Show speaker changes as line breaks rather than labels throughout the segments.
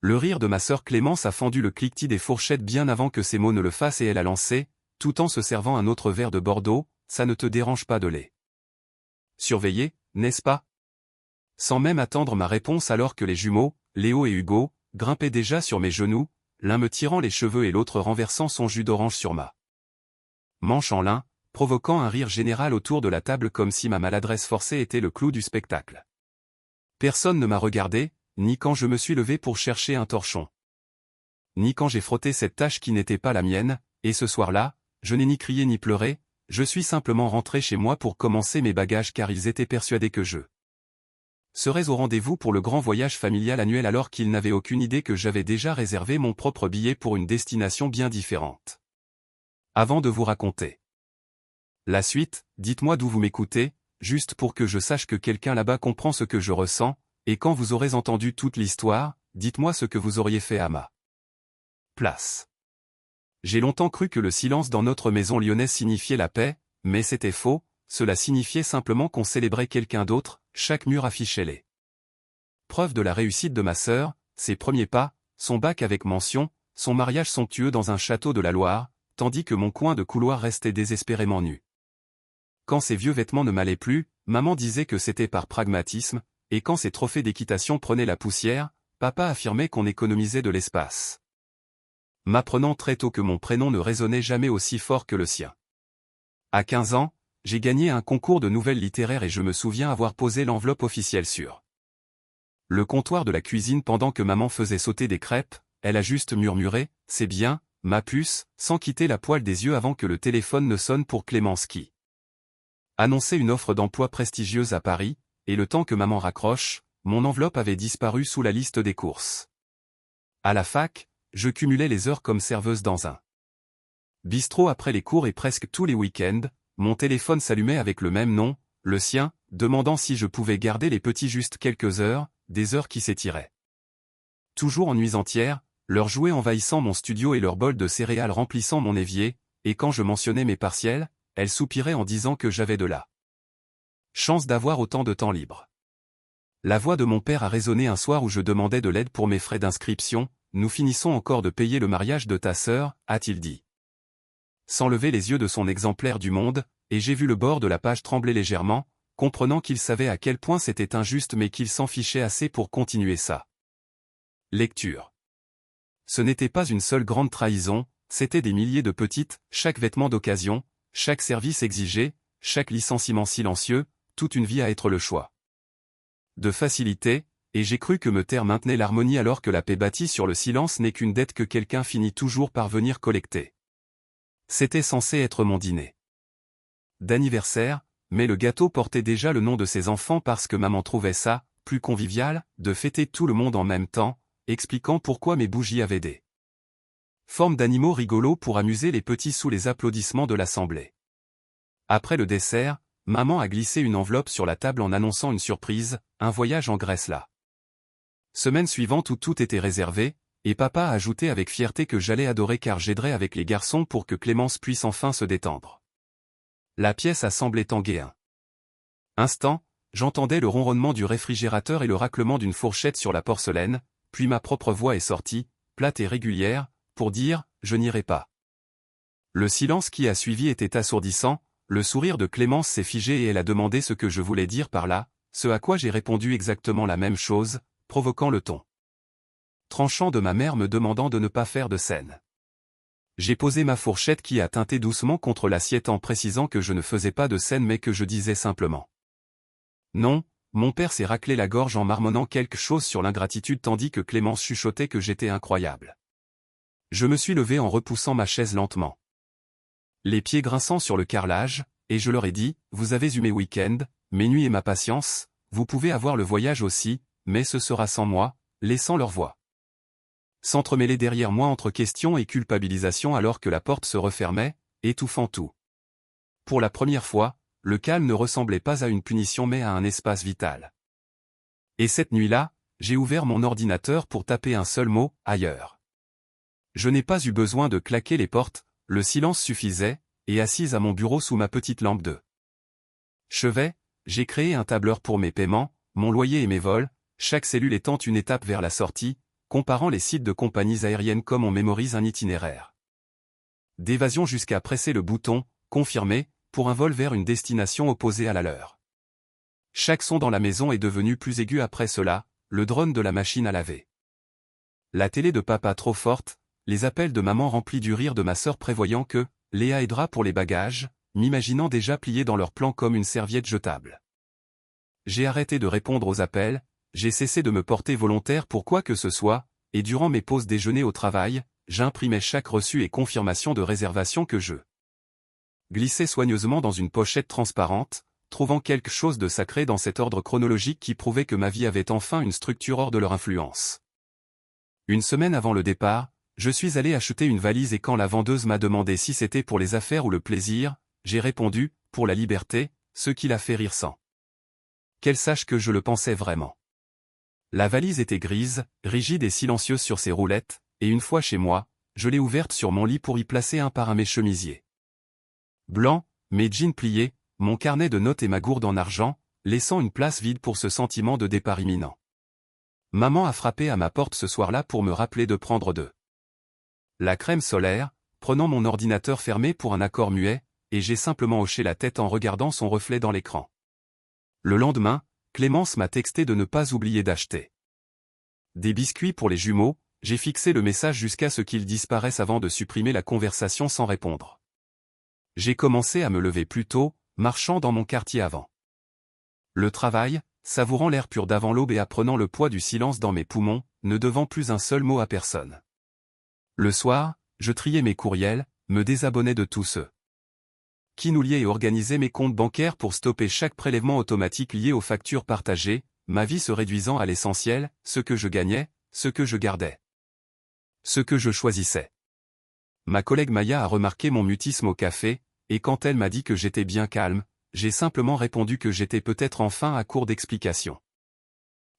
Le rire de ma sœur Clémence a fendu le cliquetis des fourchettes bien avant que ces mots ne le fassent et elle a lancé, tout en se servant un autre verre de Bordeaux, ça ne te dérange pas de les surveiller, n'est-ce pas? Sans même attendre ma réponse alors que les jumeaux, Léo et Hugo, grimpaient déjà sur mes genoux, l'un me tirant les cheveux et l'autre renversant son jus d'orange sur ma manche en lin, provoquant un rire général autour de la table comme si ma maladresse forcée était le clou du spectacle. Personne ne m'a regardé, ni quand je me suis levé pour chercher un torchon, ni quand j'ai frotté cette tache qui n'était pas la mienne, et ce soir-là, je n'ai ni crié ni pleuré, je suis simplement rentré chez moi pour commencer mes bagages car ils étaient persuadés que je serais au rendez-vous pour le grand voyage familial annuel alors qu'ils n'avaient aucune idée que j'avais déjà réservé mon propre billet pour une destination bien différente. Avant de vous raconter la suite, dites-moi d'où vous m'écoutez, juste pour que je sache que quelqu'un là-bas comprend ce que je ressens, et quand vous aurez entendu toute l'histoire, dites-moi ce que vous auriez fait à ma place. J'ai longtemps cru que le silence dans notre maison lyonnaise signifiait la paix, mais c'était faux, cela signifiait simplement qu'on célébrait quelqu'un d'autre, chaque mur affichait les preuves de la réussite de ma sœur, ses premiers pas, son bac avec mention, son mariage somptueux dans un château de la Loire, tandis que mon coin de couloir restait désespérément nu. Quand ses vieux vêtements ne m'allaient plus, maman disait que c'était par pragmatisme, et quand ses trophées d'équitation prenaient la poussière, papa affirmait qu'on économisait de l'espace, m'apprenant très tôt que mon prénom ne résonnait jamais aussi fort que le sien. À 15 ans, j'ai gagné un concours de nouvelles littéraires et je me souviens avoir posé l'enveloppe officielle sur le comptoir de la cuisine pendant que maman faisait sauter des crêpes, elle a juste murmuré « C'est bien, ma puce », sans quitter la poêle des yeux avant que le téléphone ne sonne pour Clémence qui annonçait une offre d'emploi prestigieuse à Paris, et le temps que maman raccroche, mon enveloppe avait disparu sous la liste des courses. À la fac, je cumulais les heures comme serveuse dans un bistrot après les cours et presque tous les week-ends, mon téléphone s'allumait avec le même nom, le sien, demandant si je pouvais garder les petits juste quelques heures, des heures qui s'étiraient toujours en nuits entières, leurs jouets envahissant mon studio et leur bol de céréales remplissant mon évier, et quand je mentionnais mes partiels, elles soupiraient en disant que j'avais de la chance d'avoir autant de temps libre. La voix de mon père a résonné un soir où je demandais de l'aide pour mes frais d'inscription. Nous finissons encore de payer le mariage de ta sœur, a-t-il dit. Sans lever les yeux de son exemplaire du Monde, et j'ai vu le bord de la page trembler légèrement, comprenant qu'il savait à quel point c'était injuste mais qu'il s'en fichait assez pour continuer sa lecture. Ce n'était pas une seule grande trahison, c'était des milliers de petites, chaque vêtement d'occasion, chaque service exigé, chaque licenciement silencieux, toute une vie à être le choix de facilité, et j'ai cru que me taire maintenait l'harmonie alors que la paix bâtie sur le silence n'est qu'une dette que quelqu'un finit toujours par venir collecter. C'était censé être mon dîner d'anniversaire, mais le gâteau portait déjà le nom de ses enfants parce que maman trouvait ça plus convivial de fêter tout le monde en même temps, expliquant pourquoi mes bougies avaient des formes d'animaux rigolos pour amuser les petits sous les applaudissements de l'assemblée. Après le dessert, maman a glissé une enveloppe sur la table en annonçant une surprise, un voyage en Grèce là. Semaine suivante où tout était réservé, et papa a ajouté avec fierté que j'allais adorer car j'aiderais avec les garçons pour que Clémence puisse enfin se détendre. La pièce a semblé tanguer un instant, j'entendais le ronronnement du réfrigérateur et le raclement d'une fourchette sur la porcelaine, puis ma propre voix est sortie, plate et régulière, pour dire « Je n'irai pas ». Le silence qui a suivi était assourdissant, le sourire de Clémence s'est figé et elle a demandé ce que je voulais dire par là, ce à quoi j'ai répondu exactement la même chose, provoquant le ton tranchant de ma mère me demandant de ne pas faire de scène. J'ai posé ma fourchette qui a teinté doucement contre l'assiette en précisant que je ne faisais pas de scène mais que je disais simplement non. Mon père s'est raclé la gorge en marmonnant quelque chose sur l'ingratitude tandis que Clémence chuchotait que j'étais incroyable. Je me suis levé en repoussant ma chaise lentement, les pieds grinçant sur le carrelage, et je leur ai dit, vous avez eu mes week-ends, mes nuits et ma patience, vous pouvez avoir le voyage aussi, mais ce sera sans moi, laissant leur voix s'entremêler derrière moi entre questions et culpabilisation alors que la porte se refermait, étouffant tout. Pour la première fois, le calme ne ressemblait pas à une punition mais à un espace vital. Et cette nuit-là, j'ai ouvert mon ordinateur pour taper un seul mot, ailleurs. Je n'ai pas eu besoin de claquer les portes, le silence suffisait, et assise à mon bureau sous ma petite lampe de chevet, j'ai créé un tableur pour mes paiements, mon loyer et mes vols, chaque cellule étant une étape vers la sortie, comparant les sites de compagnies aériennes comme on mémorise un itinéraire d'évasion jusqu'à presser le bouton « Confirmer » pour un vol vers une destination opposée à la leur. Chaque son dans la maison est devenu plus aigu après cela, le drone de la machine à laver. La télé de papa trop forte, les appels de maman remplis du rire de ma sœur prévoyant que Léa aidera pour les bagages, m'imaginant déjà pliés dans leur plan comme une serviette jetable. J'ai arrêté de répondre aux appels, j'ai cessé de me porter volontaire pour quoi que ce soit, et durant mes pauses déjeuner au travail, j'imprimais chaque reçu et confirmation de réservation que je glissais soigneusement dans une pochette transparente, trouvant quelque chose de sacré dans cet ordre chronologique qui prouvait que ma vie avait enfin une structure hors de leur influence. Une semaine avant le départ, je suis allé acheter une valise et quand la vendeuse m'a demandé si c'était pour les affaires ou le plaisir, j'ai répondu, pour la liberté, ce qui l'a fait rire sans qu'elle sache que je le pensais vraiment. La valise était grise, rigide et silencieuse sur ses roulettes, et une fois chez moi, je l'ai ouverte sur mon lit pour y placer un par un mes chemisiers blancs, mes jeans pliés, mon carnet de notes et ma gourde en argent, laissant une place vide pour ce sentiment de départ imminent. Maman a frappé à ma porte ce soir-là pour me rappeler de prendre de la crème solaire, prenant mon ordinateur fermé pour un accord muet, et j'ai simplement hoché la tête en regardant son reflet dans l'écran. Le lendemain, Clémence m'a texté de ne pas oublier d'acheter des biscuits pour les jumeaux, j'ai fixé le message jusqu'à ce qu'ils disparaissent avant de supprimer la conversation sans répondre. J'ai commencé à me lever plus tôt, marchant dans mon quartier avant le travail, savourant l'air pur d'avant l'aube et apprenant le poids du silence dans mes poumons, ne devant plus un seul mot à personne. Le soir, je triais mes courriels, me désabonnais de tous ceux qui nous liaient et organisais mes comptes bancaires pour stopper chaque prélèvement automatique lié aux factures partagées, ma vie se réduisant à l'essentiel, ce que je gagnais, ce que je gardais, ce que je choisissais. Ma collègue Maya a remarqué mon mutisme au café, et quand elle m'a dit que j'étais bien calme, j'ai simplement répondu que j'étais peut-être enfin à court d'explications.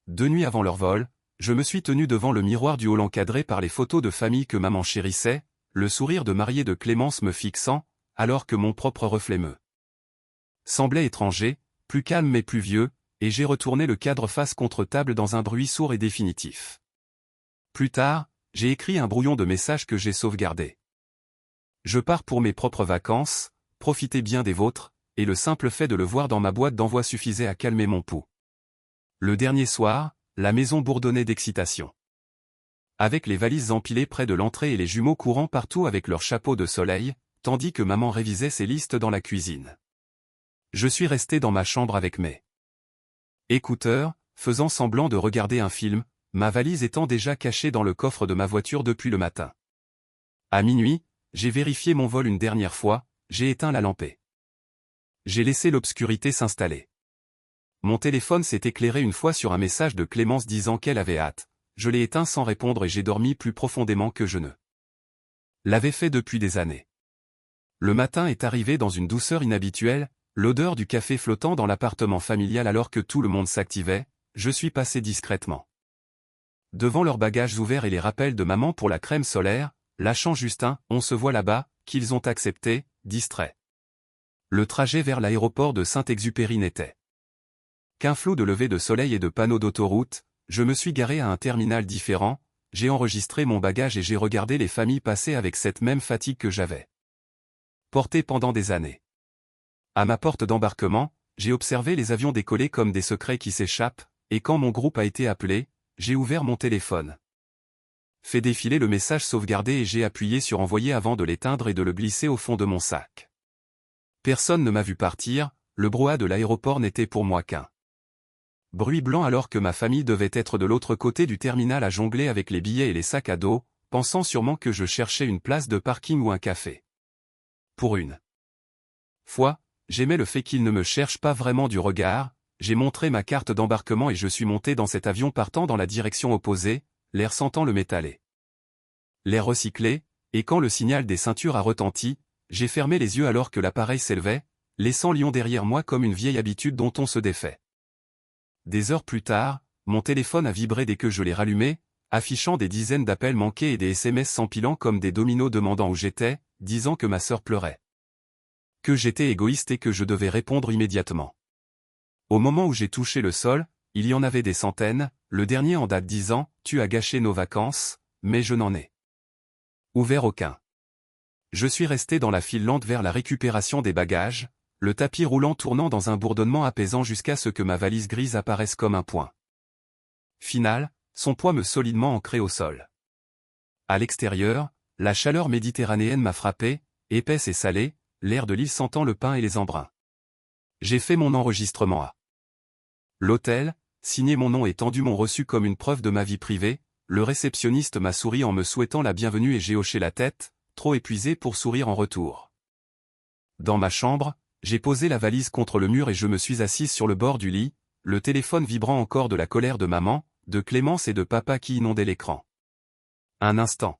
2 nuits avant leur vol, je me suis tenu devant le miroir du hall encadré par les photos de famille que maman chérissait, le sourire de mariée de Clémence me fixant, alors que mon propre reflet me semblait étranger, plus calme mais plus vieux, et j'ai retourné le cadre face contre table dans un bruit sourd et définitif. Plus tard, j'ai écrit un brouillon de messages que j'ai sauvegardé. Je pars pour mes propres vacances, profitez bien des vôtres, et le simple fait de le voir dans ma boîte d'envoi suffisait à calmer mon pouls. Le dernier soir, la maison bourdonnait d'excitation. Avec les valises empilées près de l'entrée et les jumeaux courant partout avec leurs chapeaux de soleil, tandis que maman révisait ses listes dans la cuisine. Je suis resté dans ma chambre avec mes écouteurs, faisant semblant de regarder un film, ma valise étant déjà cachée dans le coffre de ma voiture depuis le matin. À minuit, j'ai vérifié mon vol une dernière fois, j'ai éteint la lampe. J'ai laissé l'obscurité s'installer. Mon téléphone s'est éclairé une fois sur un message de Clémence disant qu'elle avait hâte. Je l'ai éteint sans répondre et j'ai dormi plus profondément que je ne l'avais fait depuis des années. Le matin est arrivé dans une douceur inhabituelle, l'odeur du café flottant dans l'appartement familial alors que tout le monde s'activait, je suis passé discrètement devant leurs bagages ouverts et les rappels de maman pour la crème solaire, lâchant Justin, on se voit là-bas, qu'ils ont accepté, distrait. Le trajet vers l'aéroport de Saint-Exupéry n'était qu'un flot de levées de soleil et de panneaux d'autoroute, je me suis garé à un terminal différent, j'ai enregistré mon bagage et j'ai regardé les familles passer avec cette même fatigue que j'avais portée pendant des années. À ma porte d'embarquement, j'ai observé les avions décoller comme des secrets qui s'échappent, et quand mon groupe a été appelé, j'ai ouvert mon téléphone, fait défiler le message sauvegardé et j'ai appuyé sur envoyer avant de l'éteindre et de le glisser au fond de mon sac. Personne ne m'a vu partir, le brouhaha de l'aéroport n'était pour moi qu'un bruit blanc alors que ma famille devait être de l'autre côté du terminal à jongler avec les billets et les sacs à dos, pensant sûrement que je cherchais une place de parking ou un café. Pour une fois, j'aimais le fait qu'ils ne me cherchent pas vraiment du regard, j'ai montré ma carte d'embarquement et je suis monté dans cet avion partant dans la direction opposée, l'air sentant le métallé, l'air recyclé, et quand le signal des ceintures a retenti, j'ai fermé les yeux alors que l'appareil s'élevait, laissant Lyon derrière moi comme une vieille habitude dont on se défait. Des heures plus tard, mon téléphone a vibré dès que je l'ai rallumé, affichant des dizaines d'appels manqués et des SMS s'empilant comme des dominos demandant où j'étais, disant que ma sœur pleurait, que j'étais égoïste et que je devais répondre immédiatement. Au moment où j'ai touché le sol, il y en avait des centaines, le dernier en date disant « Tu as gâché nos vacances », mais je n'en ai ouvert aucun. Je suis resté dans la file lente vers la récupération des bagages, le tapis roulant tournant dans un bourdonnement apaisant jusqu'à ce que ma valise grise apparaisse comme un point final, son poids me solidement ancré au sol. À l'extérieur, la chaleur méditerranéenne m'a frappé, épaisse et salée, l'air de l'île sentant le pain et les embruns. J'ai fait mon enregistrement à l'hôtel, signé mon nom et tendu mon reçu comme une preuve de ma vie privée, le réceptionniste m'a souri en me souhaitant la bienvenue et j'ai hoché la tête, trop épuisé pour sourire en retour. Dans ma chambre, j'ai posé la valise contre le mur et je me suis assise sur le bord du lit, le téléphone vibrant encore de la colère de maman, de Clémence et de papa qui inondaient l'écran. Un instant.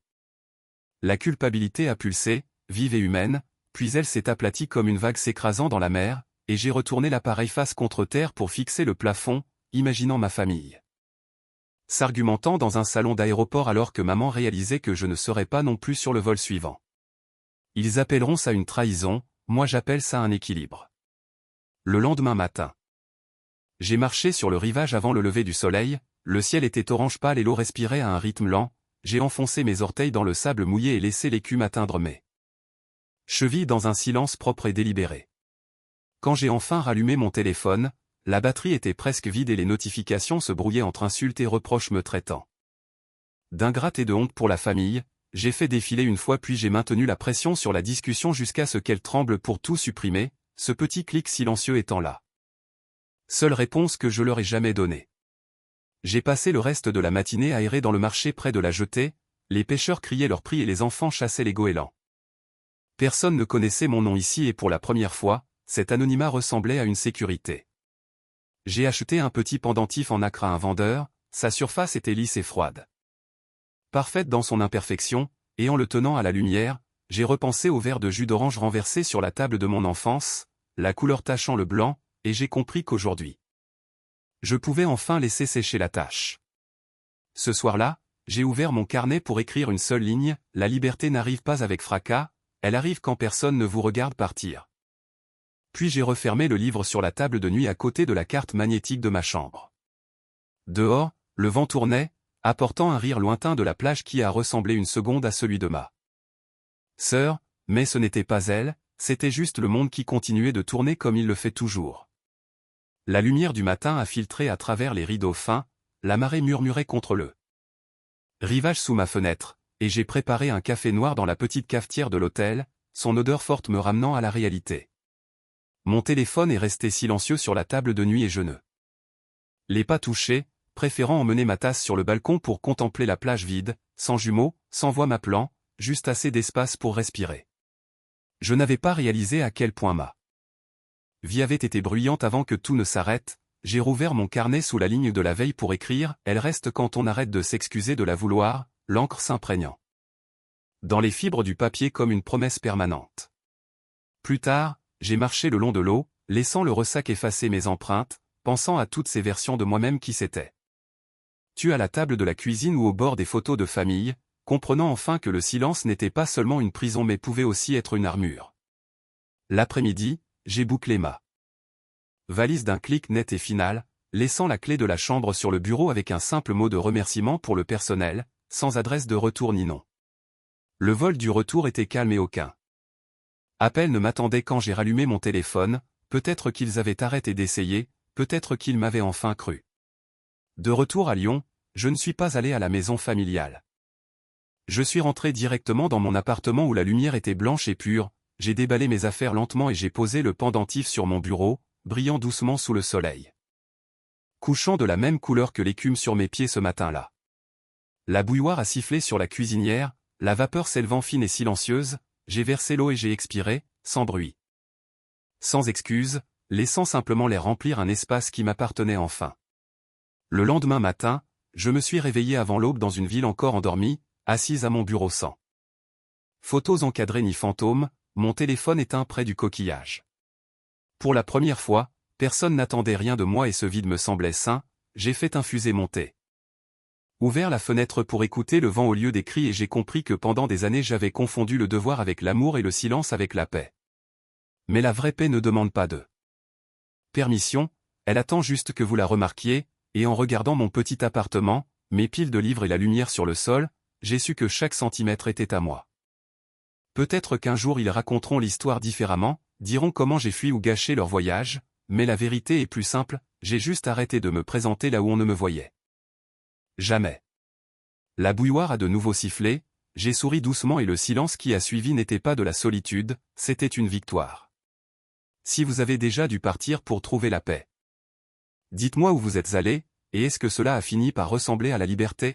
La culpabilité a pulsé, vive et humaine, puis elle s'est aplatie comme une vague s'écrasant dans la mer, et j'ai retourné l'appareil face contre terre pour fixer le plafond, imaginant ma famille s'argumentant dans un salon d'aéroport alors que maman réalisait que je ne serais pas non plus sur le vol suivant. Ils appelleront ça une trahison, moi j'appelle ça un équilibre. Le lendemain matin. J'ai marché sur le rivage avant le lever du soleil, le ciel était orange pâle et l'eau respirait à un rythme lent, j'ai enfoncé mes orteils dans le sable mouillé et laissé l'écume atteindre mes chevilles dans un silence propre et délibéré. Quand j'ai enfin rallumé mon téléphone, la batterie était presque vide et les notifications se brouillaient entre insultes et reproches me traitant d'ingrate et de honte pour la famille. J'ai fait défiler une fois puis j'ai maintenu la pression sur la discussion jusqu'à ce qu'elle tremble pour tout supprimer, ce petit clic silencieux étant là. Seule réponse que je leur ai jamais donnée. J'ai passé le reste de la matinée à errer dans le marché près de la jetée, les pêcheurs criaient leur prix et les enfants chassaient les goélands. Personne ne connaissait mon nom ici et pour la première fois, cet anonymat ressemblait à une sécurité. J'ai acheté un petit pendentif en nacre à un vendeur, sa surface était lisse et froide. Parfaite dans son imperfection, et en le tenant à la lumière, j'ai repensé au verre de jus d'orange renversé sur la table de mon enfance, la couleur tachant le blanc, et j'ai compris qu'aujourd'hui, je pouvais enfin laisser sécher la tache. Ce soir-là, j'ai ouvert mon carnet pour écrire une seule ligne, la liberté n'arrive pas avec fracas, elle arrive quand personne ne vous regarde partir. Puis j'ai refermé le livre sur la table de nuit à côté de la carte magnétique de ma chambre. Dehors, le vent tournait, apportant un rire lointain de la plage qui a ressemblé une seconde à celui de ma sœur, mais ce n'était pas elle, c'était juste le monde qui continuait de tourner comme il le fait toujours. La lumière du matin a filtré à travers les rideaux fins, la marée murmurait contre le rivage sous ma fenêtre, et j'ai préparé un café noir dans la petite cafetière de l'hôtel, son odeur forte me ramenant à la réalité. Mon téléphone est resté silencieux sur la table de nuit et je ne l'ai pas touché, préférant emmener ma tasse sur le balcon pour contempler la plage vide, sans jumeaux, sans voix m'appelant, juste assez d'espace pour respirer. Je n'avais pas réalisé à quel point ma vie avait été bruyante avant que tout ne s'arrête. J'ai rouvert mon carnet sous la ligne de la veille pour écrire « Elle reste quand on arrête de s'excuser de la vouloir », l'encre s'imprégnant dans les fibres du papier comme une promesse permanente. Plus tard, j'ai marché le long de l'eau, laissant le ressac effacer mes empreintes, pensant à toutes ces versions de moi-même qui s'étaient tues à la table de la cuisine ou au bord des photos de famille, comprenant enfin que le silence n'était pas seulement une prison mais pouvait aussi être une armure. L'après-midi, j'ai bouclé ma valise d'un clic net et final, laissant la clé de la chambre sur le bureau avec un simple mot de remerciement pour le personnel, sans adresse de retour ni nom. Le vol du retour était calme et aucun appel ne m'attendait quand j'ai rallumé mon téléphone, peut-être qu'ils avaient arrêté d'essayer, peut-être qu'ils m'avaient enfin cru. De retour à Lyon, je ne suis pas allé à la maison familiale. Je suis rentré directement dans mon appartement où la lumière était blanche et pure, j'ai déballé mes affaires lentement et j'ai posé le pendentif sur mon bureau, brillant doucement sous le soleil couchant de la même couleur que l'écume sur mes pieds ce matin-là. La bouilloire a sifflé sur la cuisinière, la vapeur s'élevant fine et silencieuse, j'ai versé l'eau et j'ai expiré, sans bruit. Sans excuse, laissant simplement l'air remplir un espace qui m'appartenait enfin. Le lendemain matin, je me suis réveillé avant l'aube dans une ville encore endormie, assise à mon bureau sans photos encadrées ni fantômes, mon téléphone éteint près du coquillage. Pour la première fois, personne n'attendait rien de moi et ce vide me semblait sain, j'ai fait infuser mon thé. Ouvert la fenêtre pour écouter le vent au lieu des cris et j'ai compris que pendant des années j'avais confondu le devoir avec l'amour et le silence avec la paix. Mais la vraie paix ne demande pas de permission, elle attend juste que vous la remarquiez, et en regardant mon petit appartement, mes piles de livres et la lumière sur le sol, j'ai su que chaque centimètre était à moi. Peut-être qu'un jour ils raconteront l'histoire différemment, diront comment j'ai fui ou gâché leur voyage, mais la vérité est plus simple, j'ai juste arrêté de me présenter là où on ne me voyait. Jamais. La bouilloire a de nouveau sifflé, j'ai souri doucement et le silence qui a suivi n'était pas de la solitude, c'était une victoire. Si vous avez déjà dû partir pour trouver la paix. Dites-moi où vous êtes allé, et est-ce que cela a fini par ressembler à la liberté ?